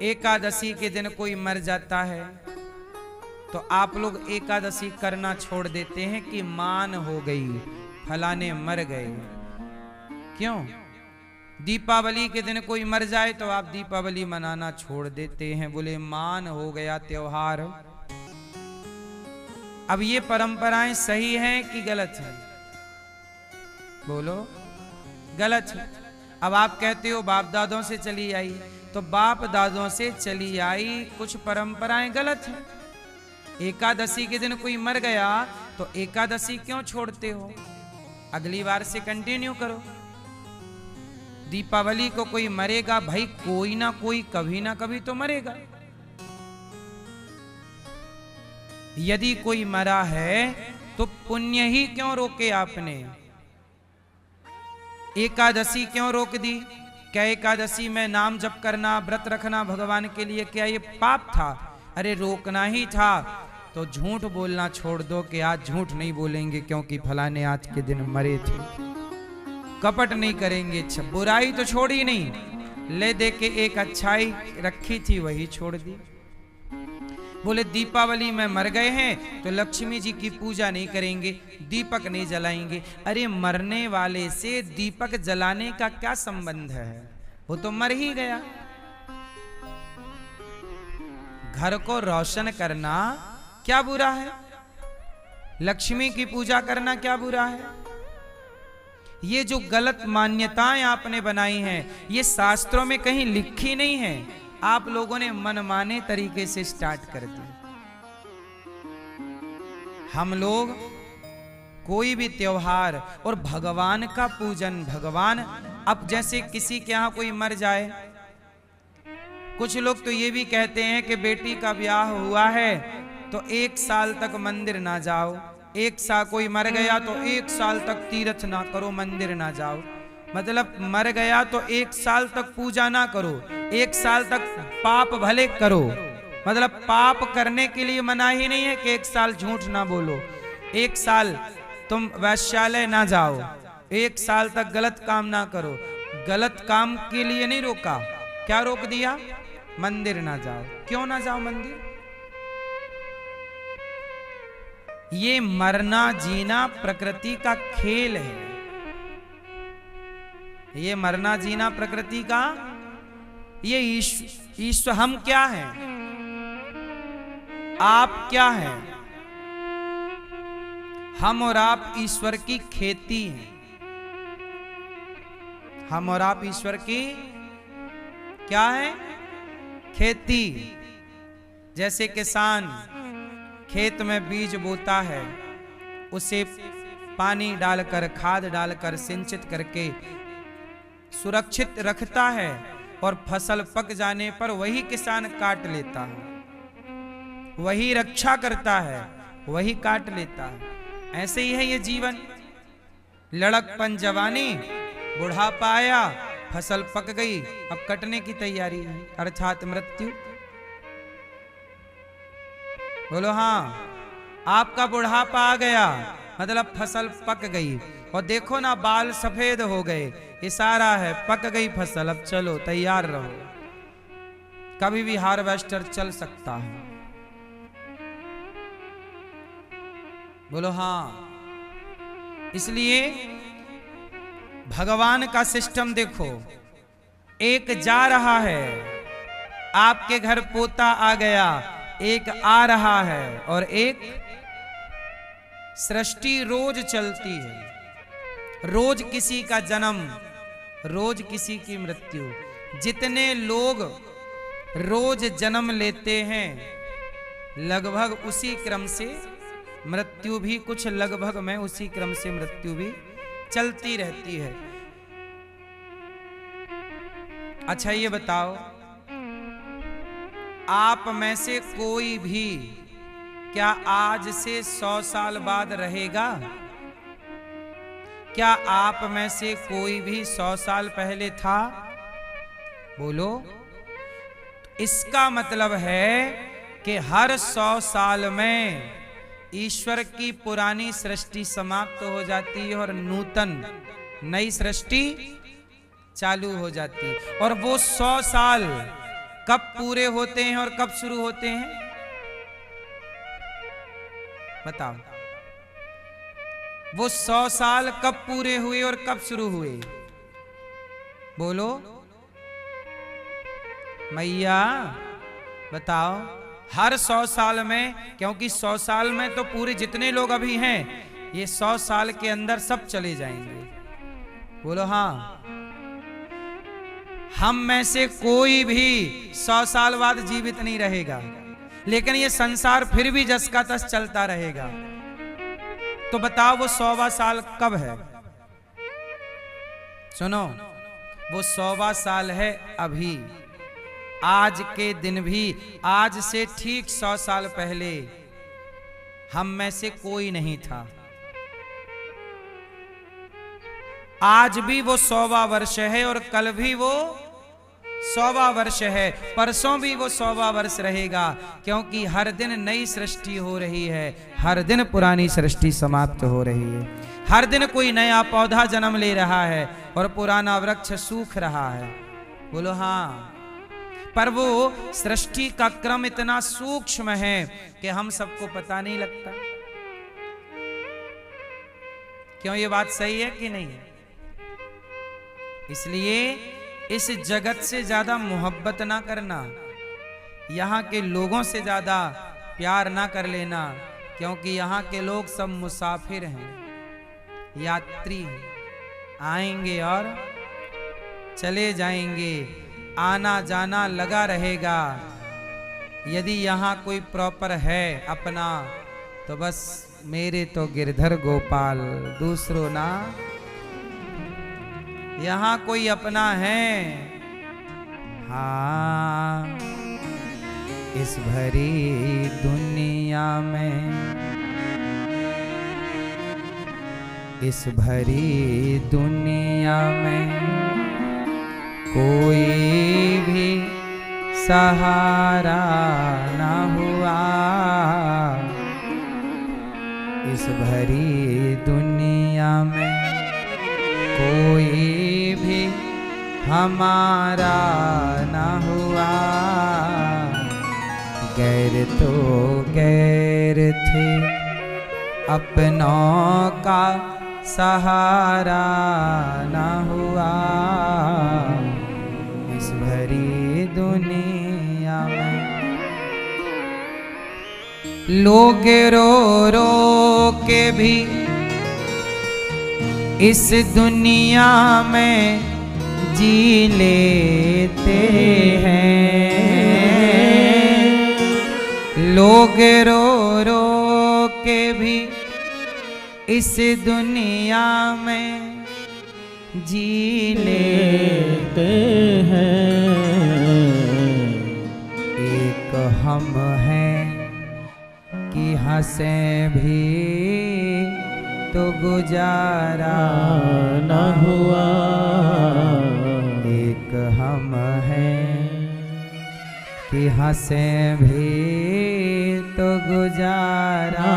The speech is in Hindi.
एकादशी के दिन कोई मर जाता है तो आप लोग एकादशी करना छोड़ देते हैं कि मान हो गई, फलाने मर गए। क्यों? दीपावली के दिन कोई मर जाए तो आप दीपावली मनाना छोड़ देते हैं, बोले मान हो गया त्योहार। अब ये परंपराएं सही हैं कि गलत हैं? बोलो, गलत है। अब आप कहते हो बाप दादों से चली आई, तो बाप दादों से चली आई कुछ परंपराएं गलत हैं। एकादशी के दिन कोई मर गया तो एकादशी क्यों छोड़ते हो? अगली बार से कंटिन्यू करो। दीपावली को कोई मरेगा, भाई कोई ना कोई कभी ना कभी तो मरेगा। यदि कोई मरा है तो पुण्य ही क्यों रोके आपने? एकादशी क्यों रोक दी? क्या एकादशी में नाम जप करना, व्रत रखना भगवान के लिए, क्या ये पाप था? अरे रोकना ही था तो झूठ बोलना छोड़ दो कि आज झूठ नहीं बोलेंगे क्योंकि फलाने आज के दिन मरे थे। कपट नहीं करेंगे, बुराई तो छोड़ी नहीं, ले दे के एक अच्छाई रखी थी वही छोड़ दी। बोले दीपावली में मर गए हैं तो लक्ष्मी जी की पूजा नहीं करेंगे, दीपक नहीं जलाएंगे। अरे मरने वाले से दीपक जलाने का क्या संबंध है? वो तो मर ही गया। घर को रोशन करना क्या बुरा है? लक्ष्मी की पूजा करना क्या बुरा है? ये जो गलत मान्यताएं आपने बनाई हैं ये शास्त्रों में कहीं लिखी नहीं है, आप लोगों ने मनमाने तरीके से स्टार्ट कर दी। हम लोग कोई भी त्योहार और भगवान का पूजन, भगवान, अब जैसे किसी के यहां कोई मर जाए, कुछ लोग तो ये भी कहते हैं कि बेटी का ब्याह हुआ है तो 1 साल तक मंदिर ना जाओ, 1 साल कोई मर गया तो 1 साल तक तीर्थ ना करो, मंदिर ना जाओ। मतलब मर गया तो 1 साल तक पूजा ना करो, 1 साल तक पाप भले करो। मतलब पाप करने के लिए मना ही नहीं है कि 1 साल झूठ ना बोलो, 1 साल तुम वैश्यालय ना जाओ, 1 साल तक गलत काम ना करो। गलत काम के लिए नहीं रोका, क्या रोक दिया? मंदिर ना जाओ। क्यों ना जाओ मंदिर? ये मरना जीना प्रकृति का खेल है। ये मरना जीना प्रकृति का, ये ईश्वर। हम क्या हैं? आप क्या हैं? हम और आप ईश्वर की खेती हैं। हम और आप ईश्वर की क्या है? खेती। जैसे किसान खेत में बीज बोता है, उसे पानी डालकर, खाद डालकर, सिंचित करके सुरक्षित रखता है और फसल पक जाने पर वही किसान काट लेता है, वही रक्षा करता है, वही काट लेता है। ऐसे ही है ये जीवन। लड़कपन जवानी, बुढ़ापा आया, फसल पक गई, अब कटने की तैयारी है, अर्थात मृत्यु। बोलो हाँ, आपका बुढ़ापा आ गया मतलब फसल पक गई। और देखो ना बाल सफेद हो गए, इशारा है पक गई फसल, अब चलो तैयार रहो, कभी भी हार्वेस्टर चल सकता है। बोलो हाँ। इसलिए भगवान का सिस्टम देखो, एक जा रहा है, आपके घर पोता आ गया, एक आ रहा है, और एक सृष्टि रोज चलती है। रोज किसी का जन्म, रोज किसी की मृत्यु। जितने लोग रोज जन्म लेते हैं लगभग उसी क्रम से मृत्यु भी, कुछ लगभग में उसी क्रम से मृत्यु भी चलती रहती है। अच्छा ये बताओ, आप में से कोई भी क्या आज से 100 साल बाद रहेगा? क्या आप में से कोई भी 100 साल पहले था? बोलो। इसका मतलब है कि हर 100 साल में ईश्वर की पुरानी सृष्टि समाप्त हो जाती है और नूतन नई सृष्टि चालू हो जाती। और वो 100 साल कब पूरे होते हैं और कब शुरू होते हैं? बताओ। वो 100 साल कब पूरे हुए और कब शुरू हुए? बोलो मैया, बताओ। हर 100 साल में, क्योंकि 100 साल में तो पूरे जितने लोग अभी हैं, ये 100 साल के अंदर सब चले जाएंगे। बोलो हाँ। हम में से कोई भी 100 साल बाद जीवित नहीं रहेगा, लेकिन ये संसार फिर भी जस का तस चलता रहेगा। तो बताओ वो 100वां साल कब है? सुनो, वो 100वां साल है अभी, आज के दिन भी। आज से ठीक 100 साल पहले हम में से कोई नहीं था। आज भी वो 100वां वर्ष है और कल भी वो 100वां वर्ष है, परसों भी वो 100वां वर्ष रहेगा, क्योंकि हर दिन नई सृष्टि हो रही है, हर दिन पुरानी सृष्टि समाप्त हो रही है, हर दिन कोई नया पौधा जन्म ले रहा है और पुराना वृक्ष सूख रहा है। बोलो हाँ। पर वो सृष्टि का क्रम इतना सूक्ष्म है कि हम सबको पता नहीं लगता। क्यों? ये बात सही है कि नहीं है? इसलिए इस जगत से ज्यादा मोहब्बत ना करना, यहाँ के लोगों से ज्यादा प्यार ना कर लेना, क्योंकि यहाँ के लोग सब मुसाफिर हैं, यात्री हैं, आएंगे और चले जाएंगे, आना जाना लगा रहेगा। यदि यहाँ कोई प्रॉपर है अपना, तो बस मेरे तो गिरधर गोपाल, दूसरों ना। यहाँ कोई अपना है, हाँ, इस भरी दुनिया में, इस भरी दुनिया में कोई भी सहारा न हुआ। इस भरी दुनिया में कोई भी हमारा न हुआ। गैर तो गैर थे, अपनों का सहारा न हुआ। इस भरी दुनिया में लोग रो रो के भी इस दुनिया में जी लेते हैं। लोग रो रो के भी इस दुनिया में जी लेते हैं। एक हम हैं कि हंसे भी तो गुजारा न हुआ। एक हम हैं कि हंसे भी तो गुजारा